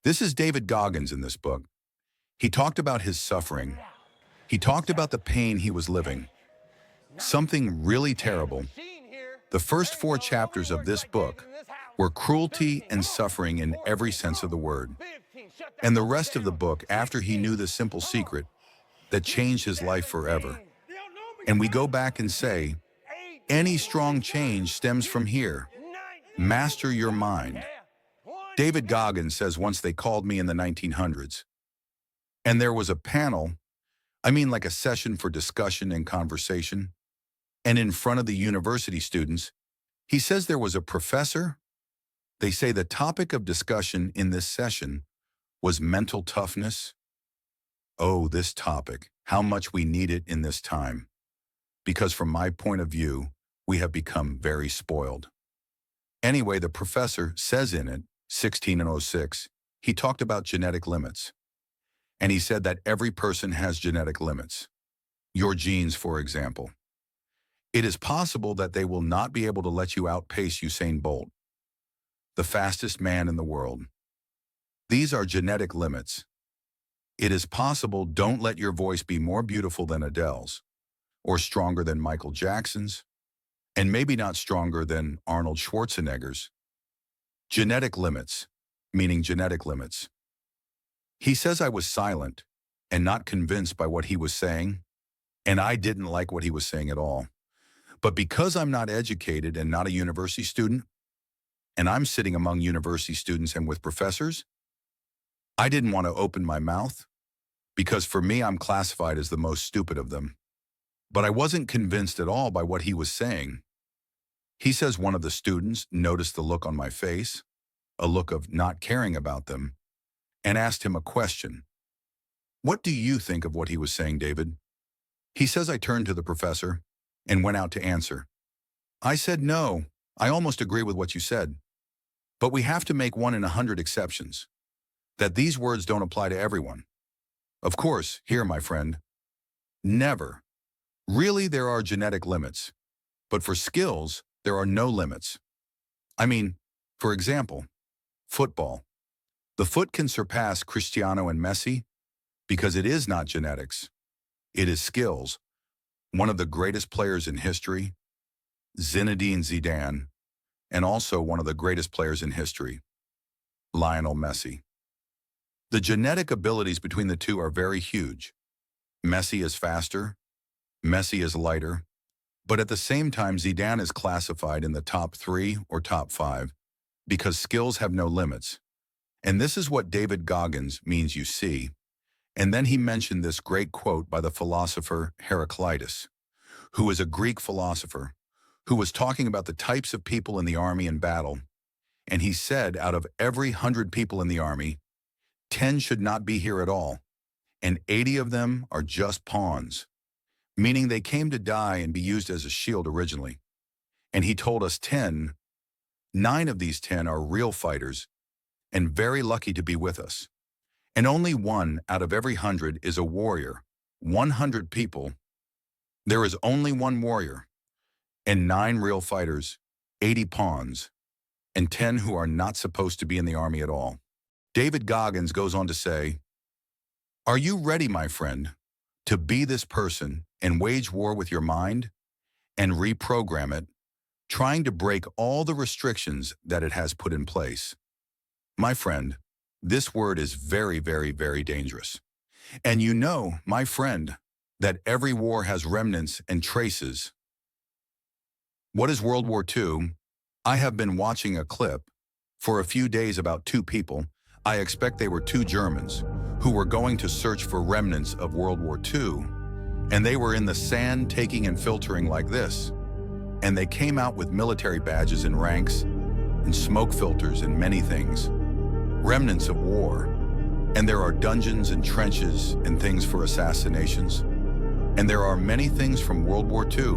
This is David Goggins in this book. He talked about his suffering. He talked about the pain he was living. Something really terrible. The first 4 chapters of this book were cruelty and suffering in every sense of the word. And the rest of the book after he knew the simple secret that changed his life forever. And we go back and say, any strong change stems from here. Master your mind. David Goggins says once they called me in the 1900s. And there was a panel, like a session for discussion and conversation. And in front of the university students, he says there was a professor. They say the topic of discussion in this session was mental toughness. Oh, this topic, how much we need it in this time. Because from my point of view, we have become very spoiled. Anyway, the professor says in it, 1606, he talked about genetic limits. And he said that every person has genetic limits. Your genes, for example. It is possible that they will not be able to let you outpace Usain Bolt, the fastest man in the world. These are genetic limits. It is possible don't let your voice be more beautiful than Adele's, or stronger than Michael Jackson's, and maybe not stronger than Arnold Schwarzenegger's. Genetic limits, meaning genetic limits. He says I was silent and not convinced by what he was saying, and I didn't like what he was saying at all. But because I'm not educated and not a university student, and I'm sitting among university students and with professors, I didn't want to open my mouth, because for me I'm classified as the most stupid of them. But I wasn't convinced at all by what he was saying. He says one of the students noticed the look on my face, a look of not caring about them, and asked him a question. What do you think of what he was saying, David? He says I turned to the professor and went out to answer. I said, no, I almost agree with what you said. But we have to make 1 in 100 exceptions. That these words don't apply to everyone. Of course, here, my friend. Never. Really, there are genetic limits. But for skills, there are no limits. For example, football. The foot can surpass Cristiano and Messi because it is not genetics. It is skills. One of the greatest players in history, Zinedine Zidane, and also one of the greatest players in history, Lionel Messi. The genetic abilities between the two are very huge. Messi is faster, Messi is lighter, but at the same time Zidane is classified in the top 3 or top 5 because skills have no limits. And this is what David Goggins means, you see. And then he mentioned this great quote by the philosopher Heraclitus, who is a Greek philosopher, who was talking about the types of people in the army in battle. And he said out of every 100 people in the army, 10 should not be here at all, and 80 of them are just pawns, meaning they came to die and be used as a shield originally. And he told us 9 of these 10 are real fighters and very lucky to be with us. And only 1 out of every 100 is a warrior. 100 people, there is only 1 warrior, and 9 real fighters, 80 pawns, and 10 who are not supposed to be in the army at all. David Goggins goes on to say, are you ready, my friend, to be this person and wage war with your mind and reprogram it, trying to break all the restrictions that it has put in place? My friend, this word is very, very, very dangerous. And you know, my friend, that every war has remnants and traces. What is World War II? I have been watching a clip for a few days about 2 people. I expect they were 2 Germans who were going to search for remnants of World War II. And they were in the sand taking and filtering like this. And they came out with military badges and ranks and smoke filters and many things. Remnants of war. And there are dungeons and trenches and things for assassinations. And there are many things from World War II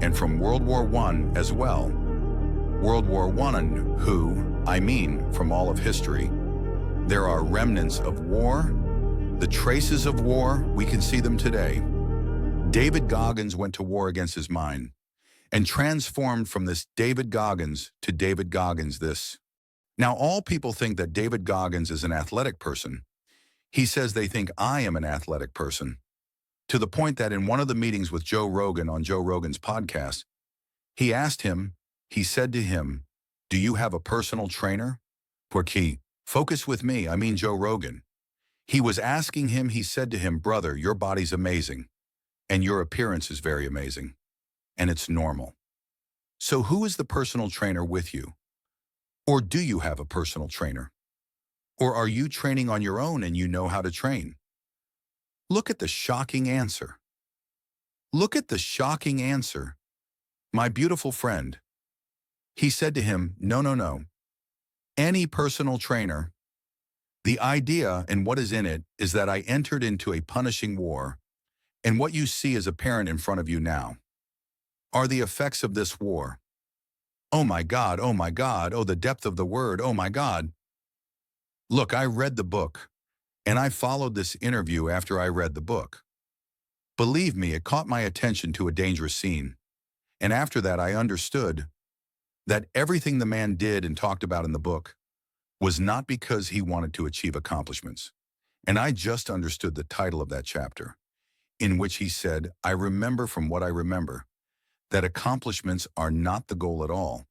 and from World War I as well. World War I, from all of history. There are remnants of war. The traces of war, we can see them today. David Goggins went to war against his mind and transformed from this David Goggins to David Goggins this. Now, all people think that David Goggins is an athletic person. He says they think I am an athletic person, to the point that in one of the meetings with Joe Rogan on Joe Rogan's podcast, he said to him, "Do you have a personal trainer?" Porque, focus with me, I mean Joe Rogan. He was asking him, he said to him, "Brother, your body's amazing, and your appearance is very amazing, and it's normal. So who is the personal trainer with you? Or do you have a personal trainer? Or are you training on your own and you know how to train?" Look at the shocking answer. Look at the shocking answer. "My beautiful friend," he said to him, "no, no, no. Any personal trainer. The idea and what is in it is that I entered into a punishing war, and what you see is apparent in front of you now are the effects of this war. Oh my God, oh my God, oh the depth of the word, oh my God. Look, I read the book, and I followed this interview after I read the book. Believe me, it caught my attention to a dangerous scene, and after that I understood that everything the man did and talked about in the book was not because he wanted to achieve accomplishments. And I just understood the title of that chapter, in which he said, I remember from what I remember, that accomplishments are not the goal at all.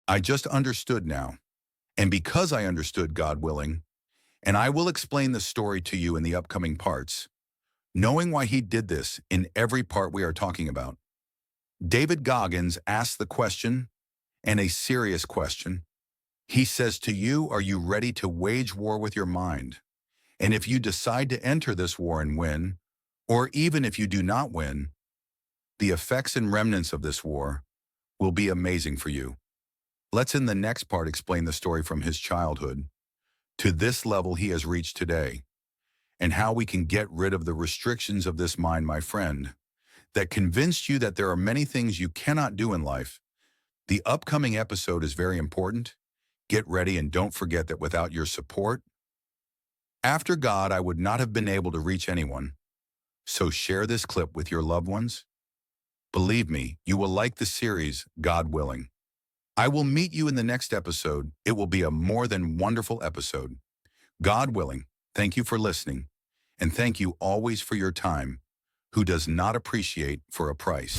I just understood now. And because I understood, God willing, and I will explain the story to you in the upcoming parts, knowing why he did this in every part we are talking about, David Goggins asked the question, and a serious question. He says to you, are you ready to wage war with your mind? And if you decide to enter this war and win, or even if you do not win, the effects and remnants of this war will be amazing for you. Let's in the next part explain the story from his childhood to this level he has reached today, and how we can get rid of the restrictions of this mind, my friend, that convinced you that there are many things you cannot do in life. The upcoming episode is very important. Get ready, and don't forget that without your support, after God, I would not have been able to reach anyone. So share this clip with your loved ones. Believe me, you will like the series, God willing. I will meet you in the next episode. It will be a more than wonderful episode. God willing, thank you for listening, and thank you always for your time, who does not appreciate for a price.